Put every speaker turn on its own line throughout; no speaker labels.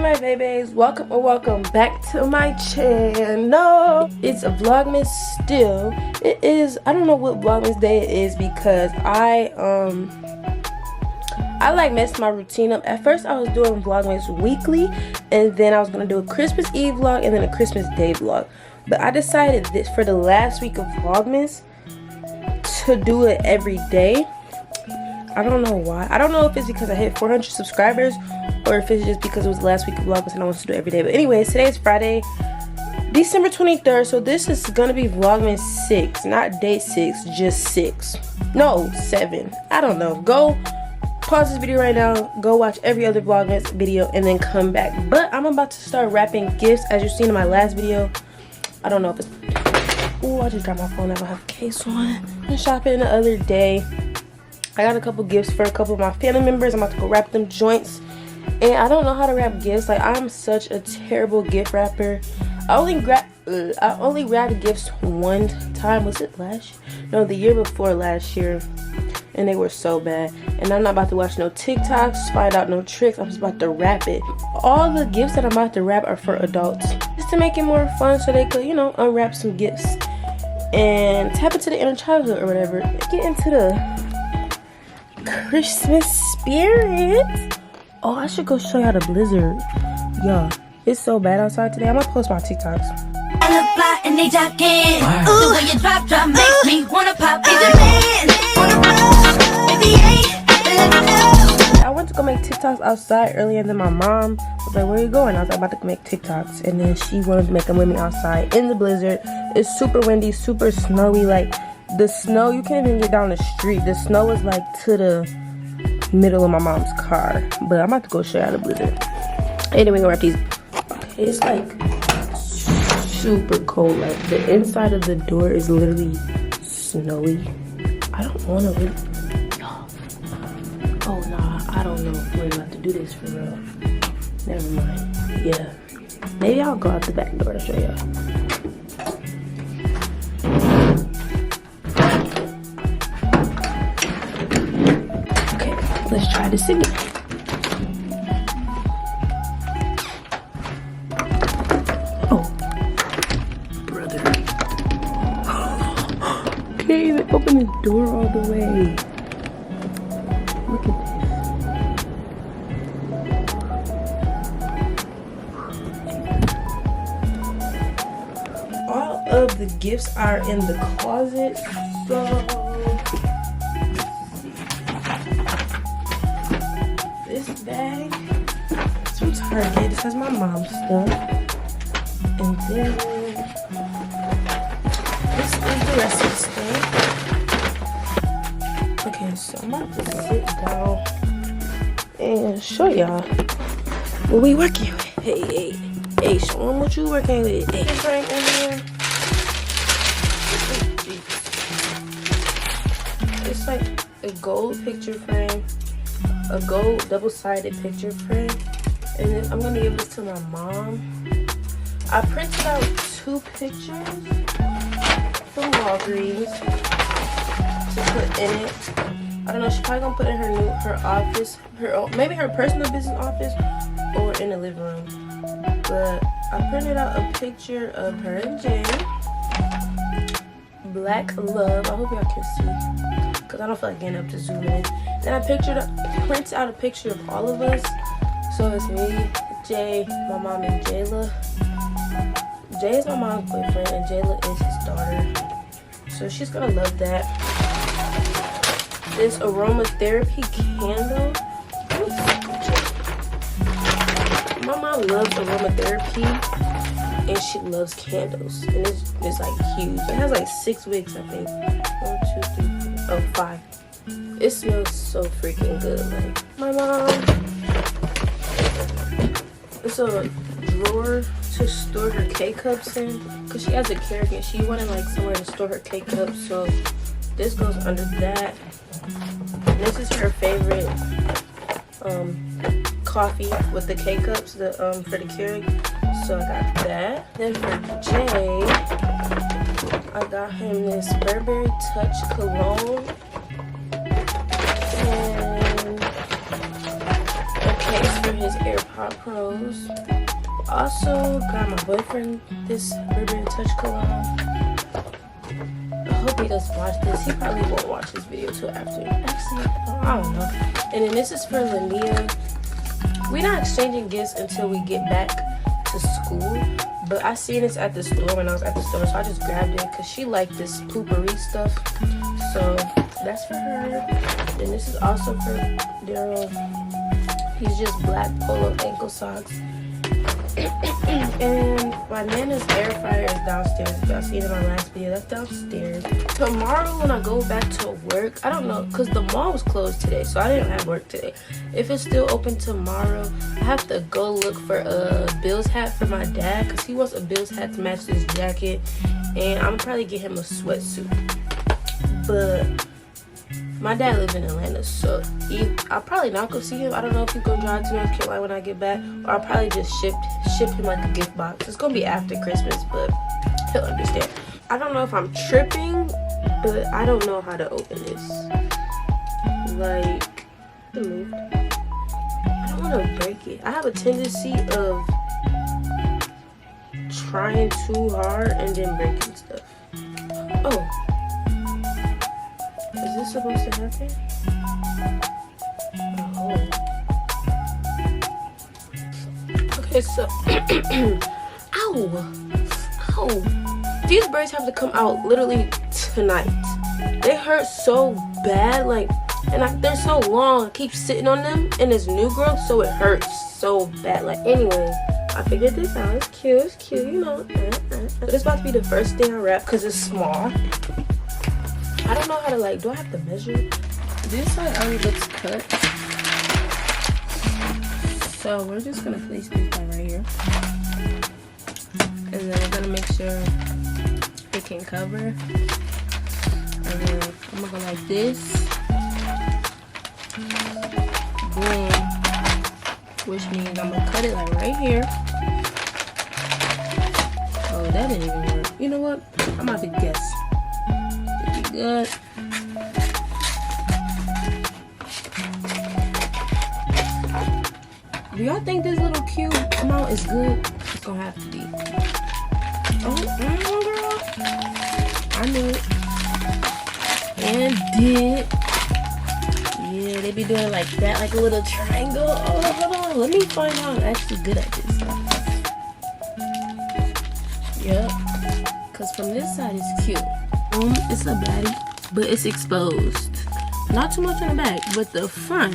my babies, welcome back to my channel. It's a Vlogmas still. It is, I don't know what Vlogmas day it is because I like messed my routine up. At first I was doing Vlogmas weekly, and then I was gonna do a Christmas Eve vlog and then a Christmas Day vlog. But I decided this for the last week of Vlogmas to do it every day. I don't know why. I don't know if it's because I hit 400 subscribers or if it's just because it was the last week of Vlogmas and I want to do it every day. But anyways, today is Friday, December 23rd. So this is going to be Vlogmas 6. Not day 6, just 6. No, 7. I don't know. Go pause this video right now. Go watch every other Vlogmas video and then come back. But I'm about to start wrapping gifts as you've seen in my last video. I don't know if it's... Ooh, I just got my phone. I don't have a case on. I went shopping the other day. I got a couple gifts for a couple of my family members. I'm about to go wrap them joints. And I don't know how to wrap gifts. Like, I'm such a terrible gift wrapper. I only wrapped gifts one time. Was it last year? No, the year before last year. And they were so bad. And I'm not about to watch no TikToks, find out no tricks. I'm just about to wrap it. All the gifts that I'm about to wrap are for adults. Just to make it more fun so they could, you know, unwrap some gifts. And tap into the inner childhood or whatever. Get into the Christmas spirit. Oh, I should go show y'all the blizzard. Y'all, it's so bad outside today. I'm gonna post my TikToks.
I look fly in they jacket. The way you drop makes me wanna pop.
I went to go make TikToks outside earlier, and then my mom was like, "Where are you going?" I was like, "I'm about to go make TikToks," and then she wanted to make them with me outside in the blizzard. It's super windy, super snowy. Like, the snow, you can't even get down the street. The snow is like to the middle of my mom's car. But I'm about to go show you the blizzard. Anyway, we're gonna wrap these. Okay, it's like super cold. Like, the inside of the door is literally snowy. I don't want to really... Oh, nah, I don't know if we're about to do this for real. Never mind. Yeah. Maybe I'll go out the back door to show y'all. Let's try to sing it. Oh, brother. Okay, they opened the door all the way. Look at this. All of the gifts are in the closet, so... bag. It's from Target. This has my mom's stuff. And then this is the rest of the stuff. Okay, so I'm about to sit down and show y'all what we working with. Hey, show them what you working with. Hey, Frank in here. It's like a gold picture frame. A gold double-sided picture frame, and then I'm gonna give this to my mom. I printed out 2 pictures from Walgreens to put in it. I don't know, she's probably gonna put it in her office, maybe her personal business office, or in the living room. But I printed out a picture of her and Jay. Black love. I hope y'all can see, because I don't feel like getting up to zoom in. Then I printed out a picture of all of us. So it's me, Jay, my mom, and Jayla. Jay is my mom's boyfriend, and Jayla is his daughter. So she's gonna love that. This aromatherapy candle. My mom loves aromatherapy, and she loves candles. And it's like huge. It has like 6 wicks, I think. 1, 2, 3, 4, 5. It smells so freaking good. Like, my mom. It's a drawer to store her K-cups in, because she has a Carrigan. She wanted like somewhere to store her K-cups, so this goes under that. And this is her favorite coffee with the K-cups, for the Keurig. So I got that. Then for Jay, I got him this Burberry Touch cologne. Okay, so for his AirPod Pros. Also got my boyfriend this Ribbon Touch cologne. I hope he doesn't watch this. He probably won't watch this video till after. Actually, I don't know. And then this is for Linnea. We're not exchanging gifts until we get back to school. But I seen this at the store when I was at the store, so I just grabbed it because she liked this poopery stuff. So that's for her. And this is also for Daryl. He's just black polo ankle socks. And my Nana's air fryer is downstairs. If y'all seen it in my last video, that's downstairs. Tomorrow when I go back to work, I don't know, because the mall was closed today, so I didn't have work today. If it's still open tomorrow, I have to go look for a Bills hat for my dad, because he wants a Bills hat to match this jacket. And I'm gonna probably get him a sweatsuit. But my dad lives in Atlanta, so I'll probably not go see him. I don't know if he's gonna drive to North Carolina when I get back, or I'll probably just ship him like a gift box. It's gonna be after Christmas, but he'll understand. I don't know if I'm tripping, but I don't know how to open this. Like, it moved. I don't want to break it. I have a tendency of trying too hard and then breaking stuff. Oh. Is this supposed to happen? Oh. Okay, so ow. Ow. These braids have to come out literally tonight. They hurt so bad, like, and they're so long. I keep sitting on them and it's new growth, so it hurts so bad. Like, anyways, I figured this out. It's cute, you know. But it's about to be the first thing I wrap because it's small. I don't know how to, like, do I have to measure? This side already looks cut. So we're just gonna place this guy right here. And then we're gonna make sure it can cover. And then I'm gonna go like this. Boom. Which means I'm gonna cut it like right here. Oh, that didn't even work. You know what? I'm about to guess. Good. Do y'all think this little cube amount is good? It's gonna have to be. Oh, girl. I knew it. And did. Yeah, they be doing it like that, like a little triangle. Oh, hold on. Let me find out I'm actually good at this. Yep. Because from this side, it's cute. It's a baddie, but it's exposed. Not too much on the back, but the front.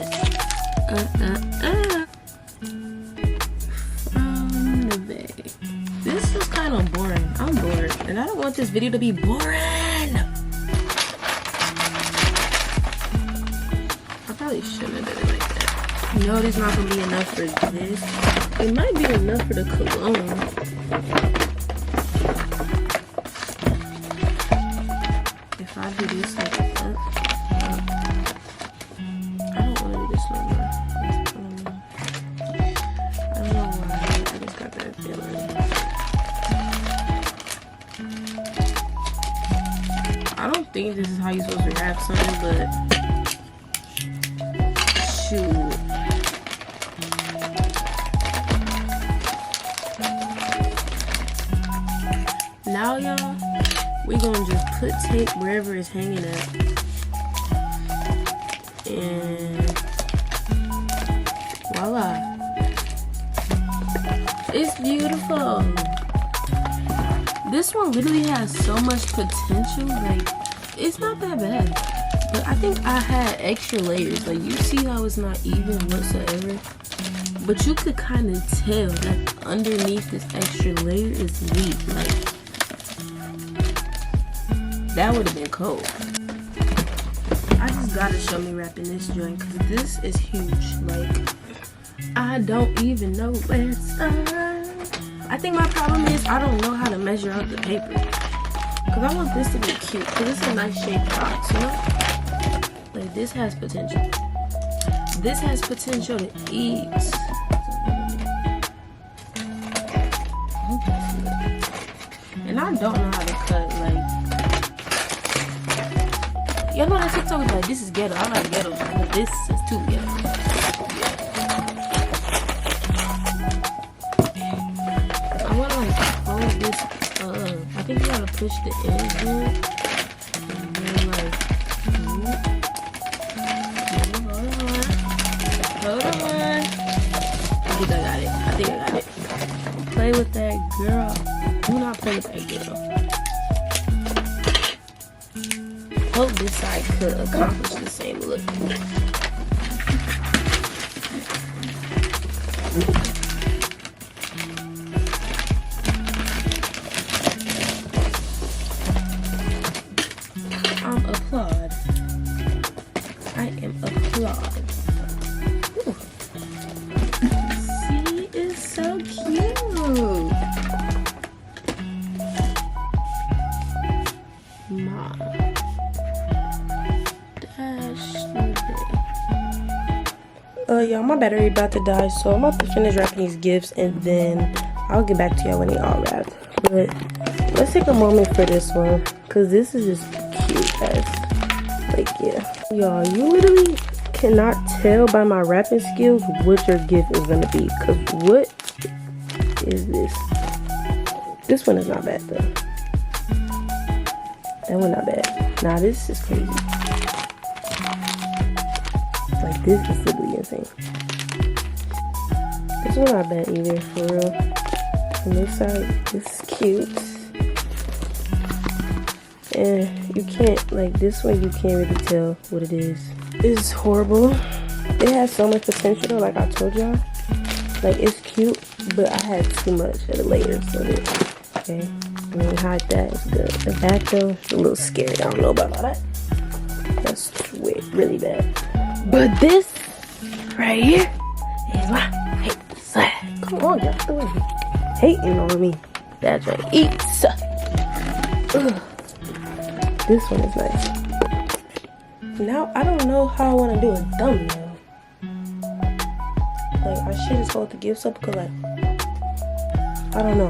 From the back. This is kind of boring. I'm bored, and I don't want this video to be boring. I probably shouldn't have done it like that. No, there's not gonna be enough for this. It might be enough for the cologne. If I do this like that, I don't want to do this no more. I don't know why, I just got that feeling. I don't think this is how you're supposed to wrap something, but shoot. Now, y'all, we're gonna just put tape wherever it's hanging at. And voila. It's beautiful. This one literally has so much potential. Like, it's not that bad. But I think I had extra layers. Like, you see how it's not even whatsoever? But you could kind of tell that underneath this extra layer is weak. Like, that would have been cold. I just gotta show me wrapping this joint because this is huge. Like, I don't even know where to start. I think my problem is I don't know how to measure out the paper. Because I want this to be cute. Because it's a nice shaped box, you know? Like, this has potential. This has potential to eat. And I don't know how to cut, like, y'all know that TikTok is like, this is ghetto. I like ghetto, but this is too ghetto. push the ends in. And then like, hold on. I think I got it. Play with that girl. Do not play with that girl. Hope this side could accomplish the same look. Applaud. I am applaud. Ooh. See, it's so cute. Ma. Y'all, my battery about to die, so I'm about to finish wrapping these gifts and then I'll get back to y'all when they all wrapped. But let's take a moment for this one, cause this is just cute as, like, yeah. Y'all, you literally cannot tell by my wrapping skills what your gift is gonna be, cause what is this? This one is not bad though. That one not bad. Nah, this is crazy. Like, this is literally insane. This one not bad either, for real. On this side, this is cute. And you can't, like, this one you can't really tell what it is. It's horrible. It has so much potential though, like I told y'all. Like, it's cute, but I had too much of the layers of it. Okay, and then hide that, it's good. The back though, it's a little scary. I don't know about all that. That's weird, really bad. But this right here is my hate side. Come on, y'all, do it. Hating on me. That's right. Eat. Ugh. This one is nice. Now I don't know how I want to do a thumbnail. Like, I should just hold the gifts up because, like, I don't know.